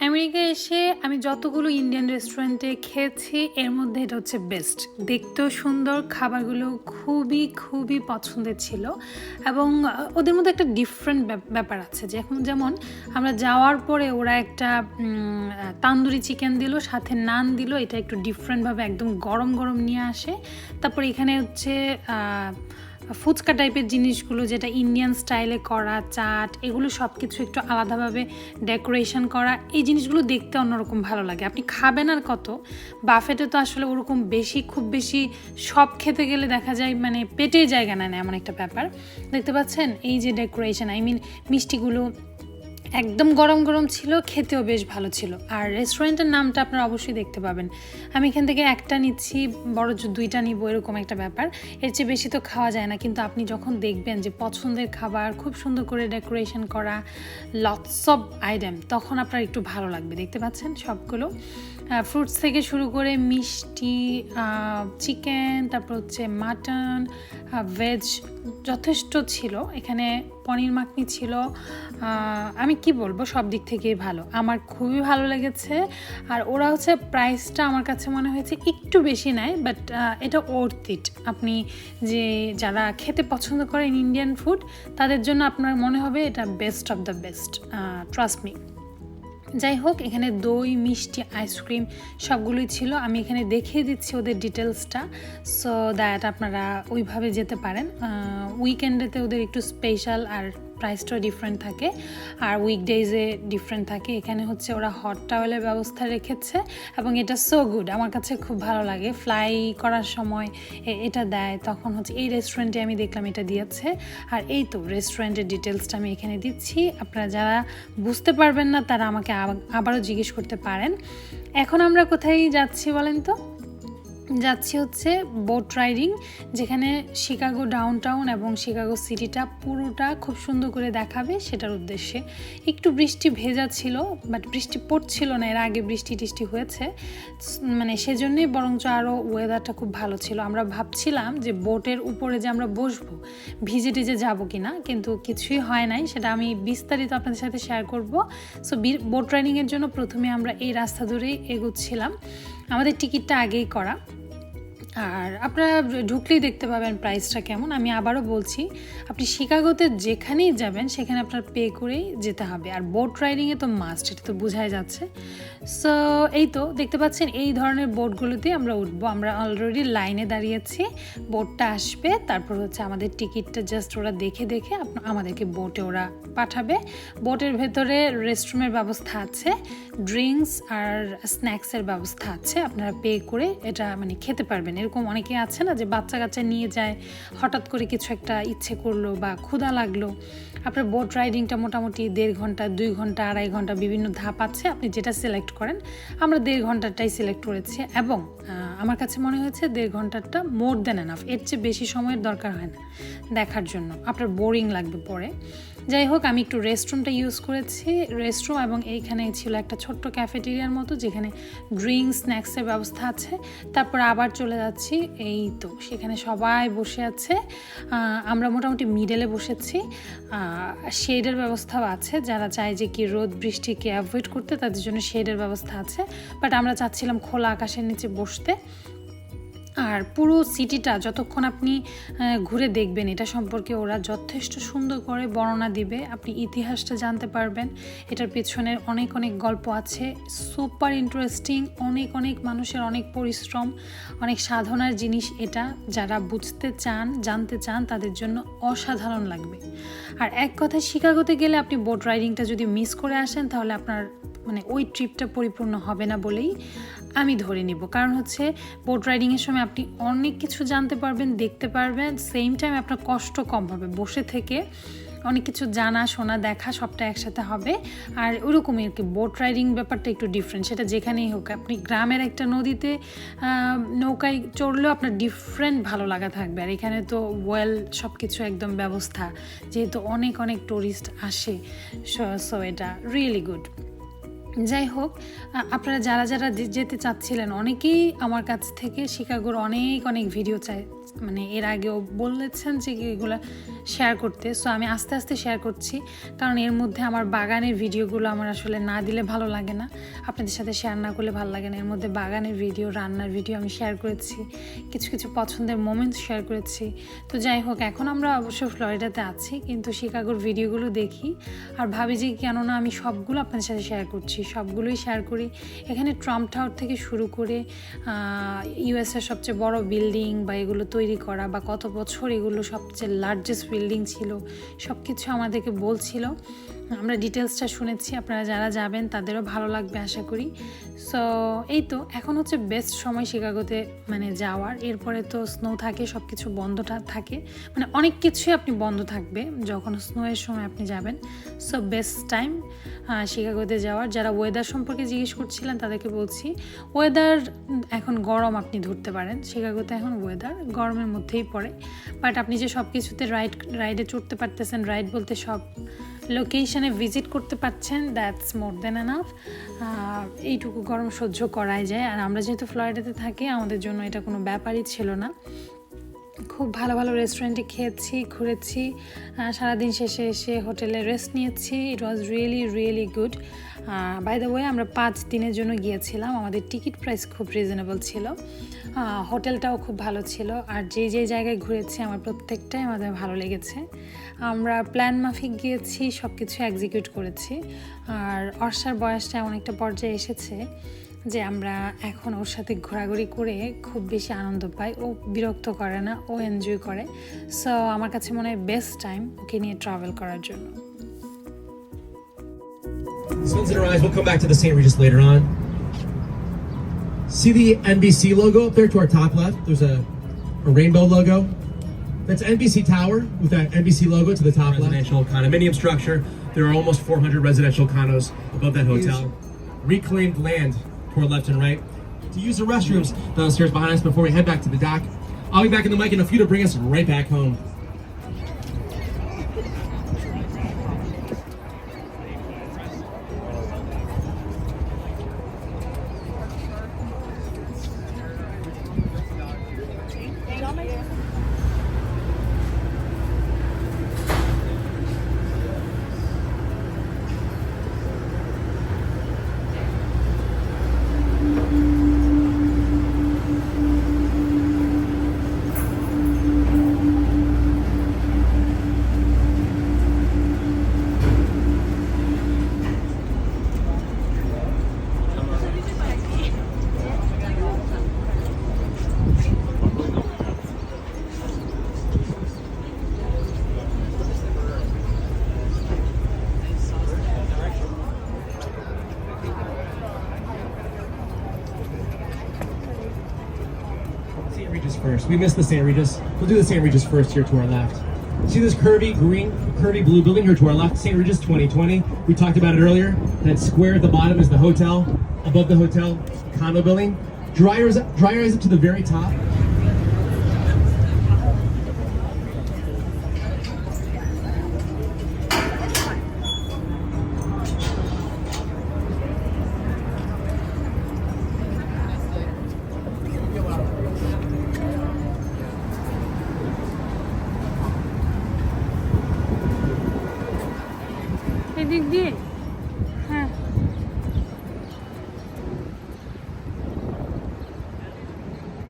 আমেরিকায় এসে আমি যতগুলো ইন্ডিয়ান রেস্টুরেন্টে খেয়েছি এর মধ্যে এটা হচ্ছে বেস্ট। দেখতেও সুন্দর, খাবারগুলো খুবই খুবই পছন্দের ছিল এবং ওদের মধ্যে একটা ডিফারেন্ট ব্যাপার আছে। যেমন আমরা যাওয়ার পরে ওরা একটা তান্দুরি চিকেন দিল, সাথে নান দিল, এটা একটু ডিফারেন্টভাবে একদম গরম গরম নিয়ে আসে। তারপর এখানে হচ্ছে ফুচকা টাইপের জিনিসগুলো, যেটা ইন্ডিয়ান স্টাইলে করা, চাট, এগুলো সব কিছু একটু আলাদাভাবে ডেকোরেশন করা। এই জিনিসগুলো দেখতে অন্যরকম ভালো লাগে। আপনি খাবেন আর কত, বাফেটে তো আসলে ওরকম খুব বেশি সব খেতে গেলে দেখা যায় মানে পেটে জায়গা নেয় না, এমন একটা ব্যাপার। দেখতে পাচ্ছেন এই যে ডেকোরেশন, মিষ্টিগুলো একদম গরম গরম ছিল, খেতেও বেশ ভালো ছিল। আর রেস্টুরেন্টের নামটা আপনারা অবশ্যই দেখতে পাবেন। আমি এখান থেকে একটা নিচ্ছি, বড় দুইটা নিব, এরকম একটা ব্যাপার। এর চেয়ে বেশি তো খাওয়া যায় না, কিন্তু আপনি যখন দেখবেন যে পছন্দের খাবার খুব সুন্দর করে ডেকোরেশন করা, লটস অফ আইটেম, তখন আপনার একটু ভালো লাগবে। দেখতে পাচ্ছেন সবগুলো ফ্রুটস থেকে শুরু করে মিষ্টি, চিকেন, তারপর হচ্ছে মাটন, ভেজ যথেষ্ট ছিল। এখানে পনির মাখনি ছিল। আমি কি বলবো, সব দিক থেকেই ভালো, আমার খুবই ভালো লেগেছে। আর ওরা হচ্ছে প্রাইসটা আমার কাছে মনে হয়েছে একটু বেশি নেয়, বাট এটা ওর্থ ইট। আপনি যে যারা খেতে পছন্দ করেন ইন্ডিয়ান ফুড, তাদের জন্য আপনার মনে হবে এটা best of the best, trust me. যাই হোক, এখানে দই, মিষ্টি, আইসক্রিম সবগুলোই ছিল। আমি এখানে দেখিয়ে দিচ্ছি ওদের ডিটেলসটা, সো দ্যাট আপনারা ওইভাবে যেতে পারেন। উইকেন্ডেতে ওদের একটু স্পেশাল আর প্রাইসটাও ডিফারেন্ট থাকে, আর উইকডেজে ডিফারেন্ট থাকে। এখানে হচ্ছে ওরা হট টাওয়েলের ব্যবস্থা রেখেছে এবং এটা সো গুড, আমার কাছে খুব ভালো লাগে। ফ্লাই করার সময় এটা দেয়, তখন হচ্ছে এই রেস্টুরেন্টে আমি দেখলাম এটা দিয়েছে। আর এই তো রেস্টুরেন্টের ডিটেলসটা আমি এখানে দিচ্ছি, আপনারা যারা বুঝতে পারবেন না তারা আমাকে আবারও জিজ্ঞেস করতে পারেন। এখন আমরা কোথায় যাচ্ছি বলেন তো? যাচ্ছি হচ্ছে বোট রাইডিং, যেখানে শিকাগো ডাউনটাউন এবং শিকাগো সিটিটা পুরোটা খুব সুন্দর করে দেখাবে, সেটার উদ্দেশ্যে। একটু বৃষ্টি ভেজা ছিল, বাট বৃষ্টি পড়ছিল না, এর আগে বৃষ্টি টিষ্টি হয়েছে, মানে সেজন্যই বরঞ্চ আরও ওয়েদারটা খুব ভালো ছিল। আমরা ভাবছিলাম যে বোটের উপরে যে আমরা বসবো, ভিজে টিজে যাবো কিনা, কিন্তু কিছুই হয় নাই। সেটা আমি বিস্তারিত আপনাদের সাথে শেয়ার করব। সো বোট রাইডিংয়ের জন্য প্রথমে আমরা এই রাস্তা ধরেই এগোচ্ছিলাম। আমাদের টিকিটটা আগেই করা, আর আপনারা ঢুকলেই দেখতে পাবেন প্রাইসটা কেমন। আমি আবারও বলছি, আপনি শিকাগোতে যেখানেই যাবেন সেখানে আপনার পে করেই যেতে হবে। আর বোট রাইডিংয়ে তো মাস্ট, এটা তো বোঝাই যাচ্ছে। সো এই তো দেখতে পাচ্ছেন, এই ধরনের বোটগুলোতে আমরা উঠবো। আমরা অলরেডি লাইনে দাঁড়িয়েছি, বোটটা আসবে, তারপর হচ্ছে আমাদের টিকিটটা জাস্ট ওরা দেখে আমাদেরকে বোটে ওরা পাঠাবে। বোটের ভেতরে রেস্টরুমের ব্যবস্থা আছে, ড্রিঙ্কস আর স্ন্যাক্সের ব্যবস্থা আছে। আপনারা পে করে এটা মানে খেতে পারবেন। এরকম অনেকে আছে না যে বাচ্চা কাচ্চা নিয়ে যায়, হঠাৎ করে কিছু একটা ইচ্ছে করলো বা ক্ষুধা লাগলো। আপনার বোট রাইডিংটা মোটামুটি 1.5 ঘন্টা, 2 ঘন্টা, 2.5 ঘন্টা, বিভিন্ন ধাপ আছে, আপনি যেটা সিলেক্ট করেন। আমরা 1.5 ঘন্টাটাই সিলেক্ট করেছি এবং আমার কাছে মনে হয়েছে 1.5 ঘন্টাটা মোর দ্যান এনাফ। এর চেয়ে বেশি সময়ের দরকার হয় না দেখার জন্য, আপনার বোরিং লাগবে পরে। যাই হোক, আমি একটু রেস্টরুমটা ইউজ করেছি, রেস্টরুম, এবং এইখানে ছিল একটা ছোট্ট ক্যাফেটেরিয়ার মতো যেখানে ড্রিঙ্কস, স্ন্যাক্সের ব্যবস্থা আছে। তারপর আবার চলে যাচ্ছি, এই তো সেখানে সবাই বসে আছে। আমরা মোটামুটি মিডলে বসেছি। শেডের ব্যবস্থাও আছে, যারা চায় যে কি রোদ বৃষ্টিকে অ্যাভয়েড করতে, তাদের জন্য শেডের ব্যবস্থা আছে। বাট আমরা চাচ্ছিলাম খোলা আকাশের নিচে বসতে। আর পুরো সিটিটা যতক্ষণ আপনি ঘুরে দেখবেন, এটা সম্পর্কে ওরা যথেষ্ট সুন্দর করে বর্ণনা দিবে, আপনি ইতিহাসটা জানতে পারবেন। এটার পেছনে অনেক অনেক গল্প আছে, সুপার ইন্টারেস্টিং। অনেক মানুষের অনেক পরিশ্রম, অনেক সাধনার জিনিস এটা। যারা বুঝতে চান, জানতে চান, তাদের জন্য অসাধারণ লাগবে। আর এক কথায়, শিকাগোতে গেলে আপনি বোট রাইডিংটা যদি মিস করে আসেন, তাহলে আপনার মানে ওই ট্রিপটা পরিপূর্ণ হবে না বলেই আমি ধরে নিব। কারণ হচ্ছে বোট রাইডিংয়ের সময় আপনি অনেক কিছু জানতে পারবেন, দেখতে পারবেন, সেম টাইম আপনার কষ্ট কম হবে। বসে থেকে অনেক কিছু জানা, শোনা, দেখা সবটা একসাথে হবে। আর ওরকমই আর কি, বোট রাইডিং ব্যাপারটা একটু ডিফারেন্ট, সেটা যেখানেই হোক। আপনি গ্রামের একটা নদীতে নৌকায় চড়লেও আপনার ডিফারেন্ট ভালো লাগা থাকবে। আর এখানে তো ওয়েল সব কিছু একদম ব্যবস্থা, যেহেতু অনেক টুরিস্ট আসে, সো এটা রিয়েলি গুড। যাই হোক, আপনারা যারা যেতে চাচ্ছিলেন, অনেকেই আমার কাছ থেকে শিকাগোর অনেক ভিডিও মানে এর আগেও বলেছেন যে এগুলো শেয়ার করতে, সো আমি আস্তে আস্তে শেয়ার করছি, কারণ এর মধ্যে আমার বাগানের ভিডিওগুলো আমার আসলে না দিলে ভালো লাগে না, আপনাদের সাথে শেয়ার না করলে ভালো লাগে না। এর মধ্যে বাগানের ভিডিও, রান্নার ভিডিও আমি শেয়ার করেছি, কিছু কিছু পছন্দের মোমেন্টস শেয়ার করেছি। তো যাই হোক, এখন আমরা অবশ্য ফ্লোরিডাতে আছি, কিন্তু শিকাগোর ভিডিওগুলো দেখি আর ভাবি যে কেননা আমি সবগুলো আপনাদের সাথে শেয়ার করছি, সবগুলোই শেয়ার করি। এখানে ট্রাম্প টাওয়ার থেকে শুরু করে ইউএসএর সবচেয়ে বড় বিল্ডিং বা এগুলো তৈরি করা, বা কত বছর এগুলো সবচেয়ে লার্জেস্ট বিল্ডিং ছিল, সব কিছু আমাদেরকে বলছিল। আমরা ডিটেলসটা শুনেছি, আপনারা যারা যাবেন তাদেরও ভালো লাগবে আশা করি। সো এই তো এখন হচ্ছে বেস্ট সময় শিকাগোতে মানে যাওয়ার। এরপরে তো স্নো থাকে, সব কিছু বন্ধটা থাকে, মানে অনেক কিছুই আপনি বন্ধ থাকবে যখন স্নোয়ের সময় আপনি যাবেন। সো বেস্ট টাইম শিকাগোতে যাওয়ার। যারা ওয়েদার সম্পর্কে জিজ্ঞেস করছিলেন তাদেরকে বলছি, ওয়েদার এখন গরম আপনি ধরতে পারেন, শিকাগোতে এখন ওয়েদার গরমের মধ্যেই পড়ে, বাট আপনি যে সব কিছুতে রাইডে চড়তে পারতেছেন, রাইড বলতে সব লোকেশনে ভিজিট করতে পারছেন, দ্যাটস মোর দেন এনাফ। এইটুকু গরম সহ্য করাই যায়। আর আমরা যেহেতু ফ্লোরিডাতে থাকি, আমাদের জন্য এটা কোনো ব্যাপারই ছিল না। খুব ভালো ভালো রেস্টুরেন্টে খেয়েছি, ঘুরেছি, সারাদিন শেষে এসে হোটেলে রেস্ট নিয়েছি। It was really really good. By the way, আমরা 5 দিনের জন্য গিয়েছিলাম, আমাদের টিকিট প্রাইস খুব রিজনেবল ছিল, হোটেলটাও খুব ভালো ছিল, আর যে জায়গায় ঘুরেছি আমার প্রত্যেকটাই আমাদের ভালো লেগেছে। আমরা প্ল্যান মাফিক গিয়েছি, সব কিছু এক্সিকিউট করেছি। আর অর্ষার বয়সটা এমন একটা পর্যায়ে এসেছে যে আমরা এখন ওর সাথে ঘোরাঘুরি করে খুব বেশি আনন্দ পাই, ও বিরক্ত করে না, ও এনজয় করে। সো আমার কাছে মনে হয় বেস্ট টাইম ওকে নিয়ে ট্রাভেল করার জন্য। Sun's in our eyes. We'll come back to the St. Regis later on. See the NBC logo up there to our top left? There's a rainbow logo. That's NBC Tower with that NBC logo to the top left. Residential condominium structure. There are almost 400 residential condos above that hotel. Reclaimed land to our left and right. To use the restrooms downstairs behind us before we head back to the dock. I'll be back in the mic in a few to bring us right back home. St. Regis first. We missed the St. Regis. We'll do the St. Regis first here to our left. See this curvy green, curvy blue building here to our left? St. Regis 2020. We talked about it earlier. That square at the bottom is the hotel. Above the hotel, condo building. Dry eyes up to the very top. এদিক দিয়ে